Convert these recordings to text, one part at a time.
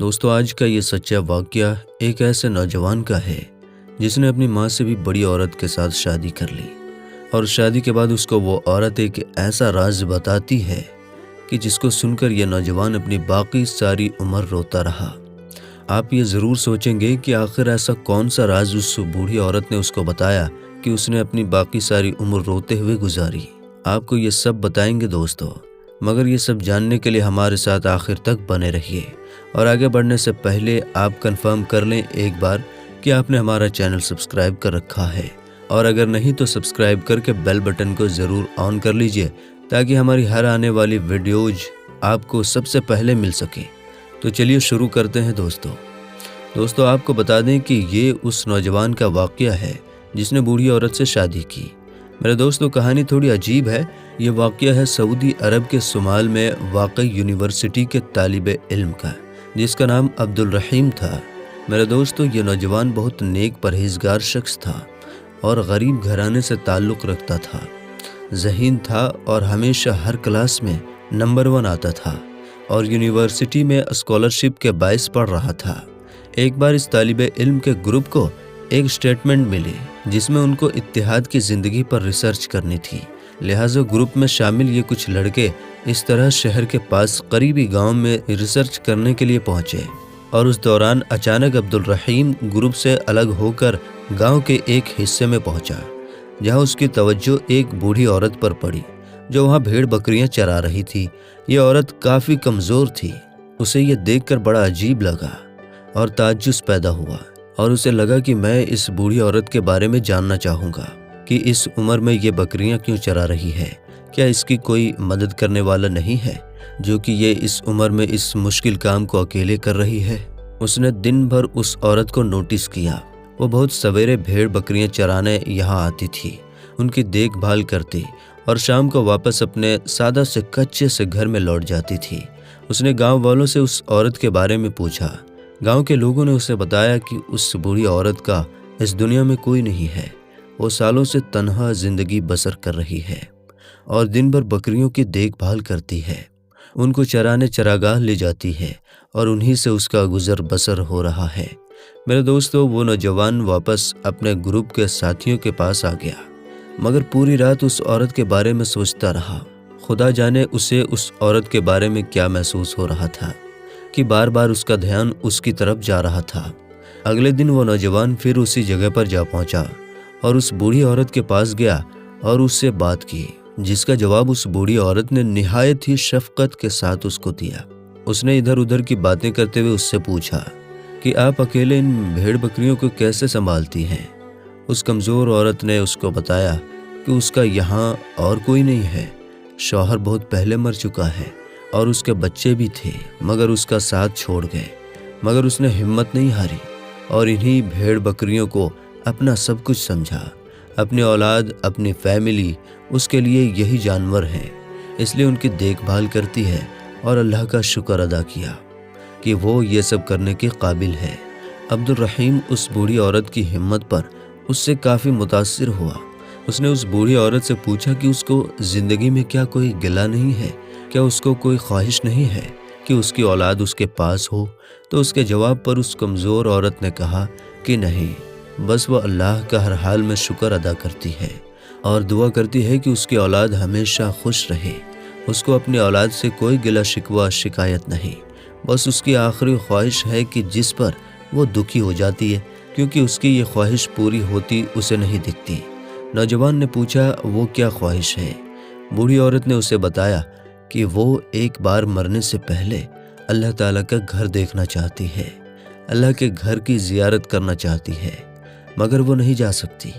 دوستو آج کا یہ سچا واقعہ ایک ایسے نوجوان کا ہے جس نے اپنی ماں سے بھی بڑی عورت کے ساتھ شادی کر لی اور شادی کے بعد اس کو وہ عورت ایک ایسا راز بتاتی ہے کہ جس کو سن کر یہ نوجوان اپنی باقی ساری عمر روتا رہا۔ آپ یہ ضرور سوچیں گے کہ آخر ایسا کون سا راز اس بوڑھی عورت نے اس کو بتایا کہ اس نے اپنی باقی ساری عمر روتے ہوئے گزاری۔ آپ کو یہ سب بتائیں گے دوستو، مگر یہ سب جاننے کے لیے ہمارے ساتھ آخر تک بنے رہیے۔ اور آگے بڑھنے سے پہلے آپ کنفرم کر لیں ایک بار کہ آپ نے ہمارا چینل سبسکرائب کر رکھا ہے، اور اگر نہیں تو سبسکرائب کر کے بیل بٹن کو ضرور آن کر لیجئے تاکہ ہماری ہر آنے والی ویڈیوز آپ کو سب سے پہلے مل سکے۔ تو چلیے شروع کرتے ہیں دوستو آپ کو بتا دیں کہ یہ اس نوجوان کا واقعہ ہے جس نے بوڑھی عورت سے شادی کی۔ میرے دوستو کہانی تھوڑی عجیب ہے۔ یہ واقعہ ہے سعودی عرب کے شمال میں واقع یونیورسٹی کے طالب علم کا، جس کا نام عبد الرحیم تھا۔ میرے دوستو یہ نوجوان بہت نیک پرہیزگار شخص تھا اور غریب گھرانے سے تعلق رکھتا تھا، ذہین تھا اور ہمیشہ ہر کلاس میں نمبر 1 آتا تھا اور یونیورسٹی میں اسکالرشپ کے باعث پڑھ رہا تھا۔ ایک بار اس طالب علم کے گروپ کو ایک اسٹیٹمنٹ ملی جس میں ان کو اتحاد کی زندگی پر ریسرچ کرنی تھی، لہٰذا گروپ میں شامل یہ کچھ لڑکے اس طرح شہر کے پاس قریبی گاؤں میں ریسرچ کرنے کے لیے پہنچے، اور اس دوران اچانک عبد الرحیم گروپ سے الگ ہو کر گاؤں کے ایک حصے میں پہنچا جہاں اس کی توجہ ایک بوڑھی عورت پر پڑی جو وہاں بھیڑ بکریاں چرا رہی تھی۔ یہ عورت کافی کمزور تھی۔ اسے یہ دیکھ کر بڑا عجیب لگا اور تعجب پیدا ہوا، اور اسے لگا کہ میں اس بوڑھی عورت کے بارے میں جاننا چاہوں گا کہ اس عمر میں یہ بکریاں کیوں چرا رہی ہے۔ کیا اس کی کوئی مدد کرنے والا نہیں ہے جو کہ یہ اس عمر میں اس مشکل کام کو اکیلے کر رہی ہے؟ اس نے دن بھر اس عورت کو نوٹس کیا۔ وہ بہت سویرے بھیڑ بکریاں چرانے یہاں آتی تھی، ان کی دیکھ بھال کرتی اور شام کو واپس اپنے سادہ سے کچے سے گھر میں لوٹ جاتی تھی۔ اس نے گاؤں والوں سے اس عورت کے بارے میں پوچھا۔ گاؤں کے لوگوں نے اسے بتایا کہ اس بوڑھی عورت کا اس دنیا میں کوئی نہیں ہے، وہ سالوں سے تنہا زندگی بسر کر رہی ہے اور دن بھر بکریوں کی دیکھ بھال کرتی ہے، ان کو چرانے چراگاہ لے جاتی ہے اور انہی سے اس کا گزر بسر ہو رہا ہے۔ میرے دوستو وہ نوجوان واپس اپنے گروپ کے ساتھیوں کے پاس آ گیا، مگر پوری رات اس عورت کے بارے میں سوچتا رہا۔ خدا جانے اسے اس عورت کے بارے میں کیا محسوس ہو رہا تھا کہ بار بار اس کا دھیان اس کی طرف جا رہا تھا۔ اگلے دن وہ نوجوان پھر اسی جگہ پر جا پہنچا اور اس بوڑھی عورت کے پاس گیا اور اس سے بات کی، جس کا جواب اس بوڑھی عورت نے نہایت ہی شفقت کے ساتھ اس کو دیا۔ اس نے ادھر ادھر کی باتیں کرتے ہوئے اس سے پوچھا کہ آپ اکیلے ان بھیڑ بکریوں کو کیسے سنبھالتی ہیں؟ اس کمزور عورت نے اس کو بتایا کہ اس کا یہاں اور کوئی نہیں ہے، شوہر بہت پہلے مر چکا ہے اور اس کے بچے بھی تھے مگر اس کا ساتھ چھوڑ گئے، مگر اس نے ہمت نہیں ہاری اور انہی بھیڑ بکریوں کو اپنا سب کچھ سمجھا۔ اپنی اولاد، اپنی فیملی اس کے لیے یہی جانور ہیں، اس لیے ان کی دیکھ بھال کرتی ہے اور اللہ کا شکر ادا کیا کہ وہ یہ سب کرنے کے قابل ہے۔ عبد الرحیم اس بوڑھی عورت کی ہمت پر اس سے کافی متاثر ہوا۔ اس نے اس بوڑھی عورت سے پوچھا کہ اس کو زندگی میں کیا کوئی گلہ نہیں ہے، کیا اس کو کوئی خواہش نہیں ہے کہ اس کی اولاد اس کے پاس ہو؟ تو اس کے جواب پر اس کمزور عورت نے کہا کہ نہیں، بس وہ اللہ کا ہر حال میں شکر ادا کرتی ہے اور دعا کرتی ہے کہ اس کی اولاد ہمیشہ خوش رہے۔ اس کو اپنی اولاد سے کوئی گلہ شکوہ شکایت نہیں، بس اس کی آخری خواہش ہے کہ جس پر وہ دکھی ہو جاتی ہے، کیونکہ اس کی یہ خواہش پوری ہوتی اسے نہیں دکھتی۔ نوجوان نے پوچھا وہ کیا خواہش ہے؟ بوڑھی عورت نے اسے بتایا کہ وہ ایک بار مرنے سے پہلے اللہ تعالیٰ کا گھر دیکھنا چاہتی ہے، اللہ کے گھر کی زیارت کرنا چاہتی ہے، مگر وہ نہیں جا سکتی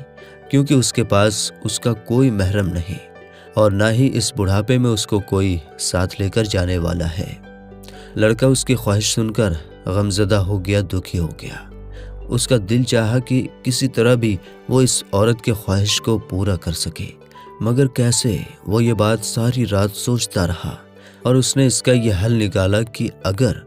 کیونکہ اس کے پاس اس کا کوئی محرم نہیں اور نہ ہی اس بڑھاپے میں اس کو کوئی ساتھ لے کر جانے والا ہے۔ لڑکا اس کی خواہش سن کر غمزدہ ہو گیا، دکھی ہو گیا۔ اس کا دل چاہا کہ کسی طرح بھی وہ اس عورت کے خواہش کو پورا کر سکے، مگر کیسے؟ وہ یہ بات ساری رات سوچتا رہا اور اس نے اس کا یہ حل نکالا کہ اگر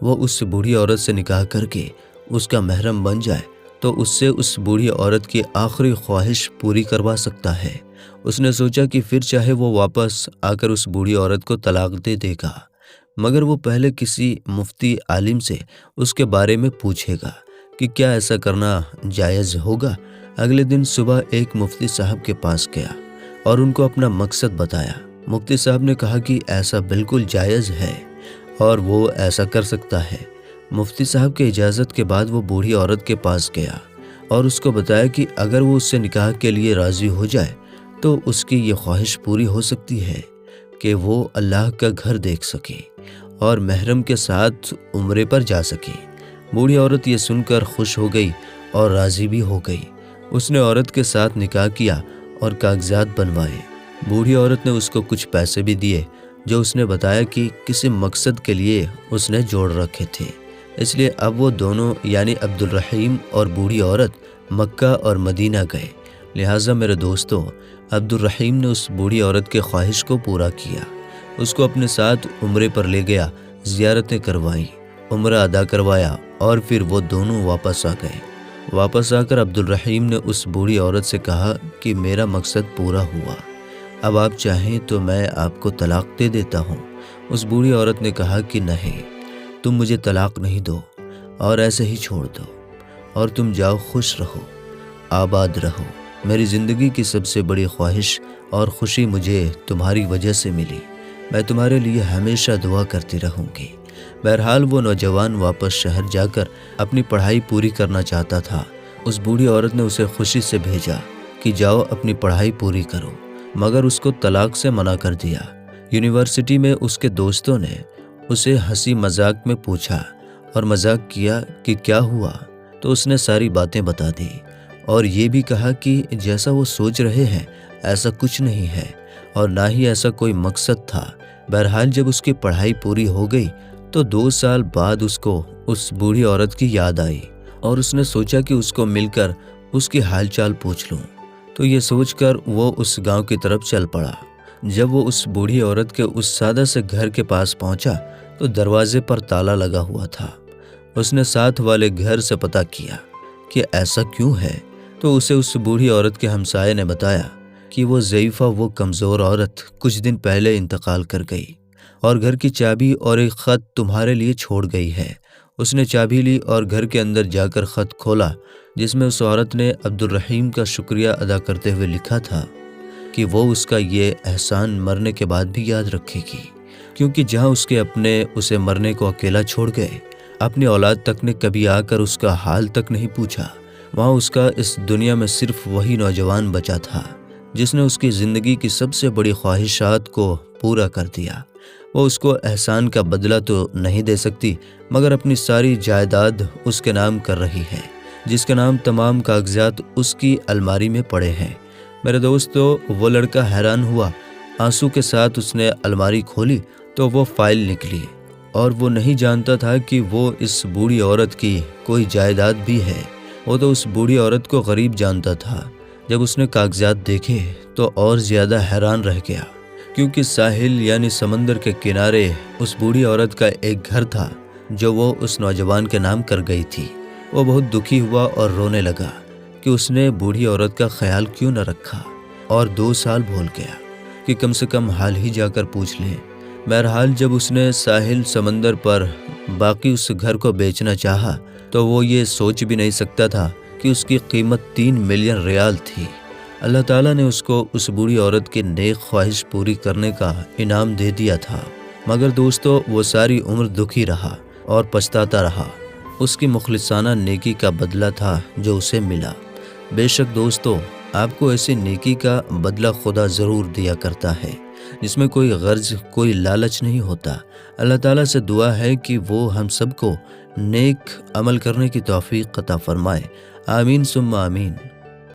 وہ اس بوڑھی عورت سے نکاح کر کے اس کا محرم بن جائے تو اس سے اس بوڑھی عورت کی آخری خواہش پوری کروا سکتا ہے۔ اس نے سوچا کہ پھر چاہے وہ واپس آ کر اس بوڑھی عورت کو طلاق دے دے گا، مگر وہ پہلے کسی مفتی عالم سے اس کے بارے میں پوچھے گا کہ کیا ایسا کرنا جائز ہوگا۔ اگلے دن صبح ایک مفتی صاحب کے پاس گیا اور ان کو اپنا مقصد بتایا۔ مفتی صاحب نے کہا کہ ایسا بالکل جائز ہے اور وہ ایسا کر سکتا ہے۔ مفتی صاحب کی اجازت کے بعد وہ بوڑھی عورت کے پاس گیا اور اس کو بتایا کہ اگر وہ اس سے نکاح کے لیے راضی ہو جائے تو اس کی یہ خواہش پوری ہو سکتی ہے کہ وہ اللہ کا گھر دیکھ سکے اور محرم کے ساتھ عمرے پر جا سکے۔ بوڑھی عورت یہ سن کر خوش ہو گئی اور راضی بھی ہو گئی۔ اس نے عورت کے ساتھ نکاح کیا اور کاغذات بنوائے۔ بوڑھی عورت نے اس کو کچھ پیسے بھی دیے جو اس نے بتایا کہ کسی مقصد کے لیے اس نے جوڑ رکھے تھے۔ اس لیے اب وہ دونوں یعنی عبد الرحیم اور بوڑھی عورت مکہ اور مدینہ گئے۔ لہٰذا میرے دوستو، عبد الرحیم نے اس بوڑھی عورت کے خواہش کو پورا کیا، اس کو اپنے ساتھ عمرے پر لے گیا، زیارتیں کروائیں، عمرہ ادا کروایا اور پھر وہ دونوں واپس آ گئے۔ واپس آ کر عبد الرحیم نے اس بوڑھی عورت سے کہا کہ میرا مقصد پورا ہوا، اب آپ چاہیں تو میں آپ کو طلاق دے دیتا ہوں۔ اس بوڑھی عورت نے کہا کہ نہیں، تم مجھے طلاق نہیں دو اور ایسے ہی چھوڑ دو، اور تم جاؤ، خوش رہو، آباد رہو۔ میری زندگی کی سب سے بڑی خواہش اور خوشی مجھے تمہاری وجہ سے ملی، میں تمہارے لیے ہمیشہ دعا کرتی رہوں گی۔ بہرحال وہ نوجوان واپس شہر جا کر اپنی پڑھائی پوری کرنا چاہتا تھا۔ اس بوڑھی عورت نے اسے خوشی سے بھیجا کہ جاؤ اپنی پڑھائی پوری کرو، مگر اس کو طلاق سے منع کر دیا۔ یونیورسٹی میں اس کے دوستوں نے اسے ہنسی مذاق میں پوچھا اور مذاق کیا کہ کیا ہوا، تو اس نے ساری باتیں بتا دی اور یہ بھی کہا کہ جیسا وہ سوچ رہے ہیں ایسا کچھ نہیں ہے اور نہ ہی ایسا کوئی مقصد تھا۔ بہرحال جب اس کی پڑھائی پوری ہو گئی تو 2 سال بعد اس کو اس بوڑھی عورت کی یاد آئی اور اس نے سوچا کہ اس کو مل کر اس کی حال چال پوچھ لوں، تو یہ سوچ کر وہ اس گاؤں کی طرف چل پڑا۔ جب وہ اس بوڑھی عورت کے اس سادہ سے گھر کے پاس پہنچا تو دروازے پر تالا لگا ہوا تھا۔ اس نے ساتھ والے گھر سے پتہ کیا کہ ایسا کیوں ہے، تو اسے اس بوڑھی عورت کے ہمسائے نے بتایا کہ وہ ضعیفہ، وہ کمزور عورت کچھ دن پہلے انتقال کر گئی اور گھر کی چابی اور ایک خط تمہارے لیے چھوڑ گئی ہے۔ اس نے چابی لی اور گھر کے اندر جا کر خط کھولا جس میں اس عورت نے عبد الرحیم کا شکریہ ادا کرتے ہوئے لکھا تھا کہ وہ اس کا یہ احسان مرنے کے بعد بھی یاد رکھے گی، کیونکہ جہاں اس کے اپنے اسے مرنے کو اکیلا چھوڑ گئے، اپنی اولاد تک نے کبھی آ کر اس کا حال تک نہیں پوچھا۔ وہاں اس کا اس دنیا میں صرف وہی نوجوان بچا تھا جس نے اس کی زندگی کی سب سے بڑی خواہشات کو پورا کر دیا۔ وہ اس کو احسان کا بدلہ تو نہیں دے سکتی، مگر اپنی ساری جائیداد اس کے نام کر رہی ہے، جس کے نام تمام کاغذات اس کی الماری میں پڑے ہیں۔ میرے دوستو، وہ لڑکا حیران ہوا، آنسو کے ساتھ اس نے الماری کھولی تو وہ فائل نکلی اور وہ نہیں جانتا تھا کہ وہ اس بوڑھی عورت کی کوئی جائیداد بھی ہے۔ وہ تو اس بوڑھی عورت کو غریب جانتا تھا۔ جب اس نے کاغذات دیکھے تو اور زیادہ حیران رہ گیا، کیونکہ ساحل یعنی سمندر کے کنارے اس بوڑھی عورت کا ایک گھر تھا جو وہ اس نوجوان کے نام کر گئی تھی۔ وہ بہت دکھی ہوا اور رونے لگا کہ اس نے بوڑھی عورت کا خیال کیوں نہ رکھا اور 2 سال بھول گیا کہ کم سے کم حال ہی جا کر پوچھ لیں۔ بہرحال جب اس نے ساحل سمندر پر باقی اس گھر کو بیچنا چاہا تو وہ یہ سوچ بھی نہیں سکتا تھا کہ اس کی قیمت 3 ملین ریال تھی۔ اللہ تعالیٰ نے اس کو اس بوڑھی عورت کی نیک خواہش پوری کرنے کا انعام دے دیا تھا، مگر دوستو وہ ساری عمر دکھی رہا اور پچھتاتا رہا۔ اس کی مخلصانہ نیکی کا بدلہ تھا جو اسے ملا۔ بے شک دوستو، آپ کو ایسی نیکی کا بدلہ خدا ضرور دیا کرتا ہے جس میں کوئی غرض، کوئی لالچ نہیں ہوتا۔ اللہ تعالیٰ سے دعا ہے کہ وہ ہم سب کو نیک عمل کرنے کی توفیق عطا فرمائے۔ آمین ثم آمین۔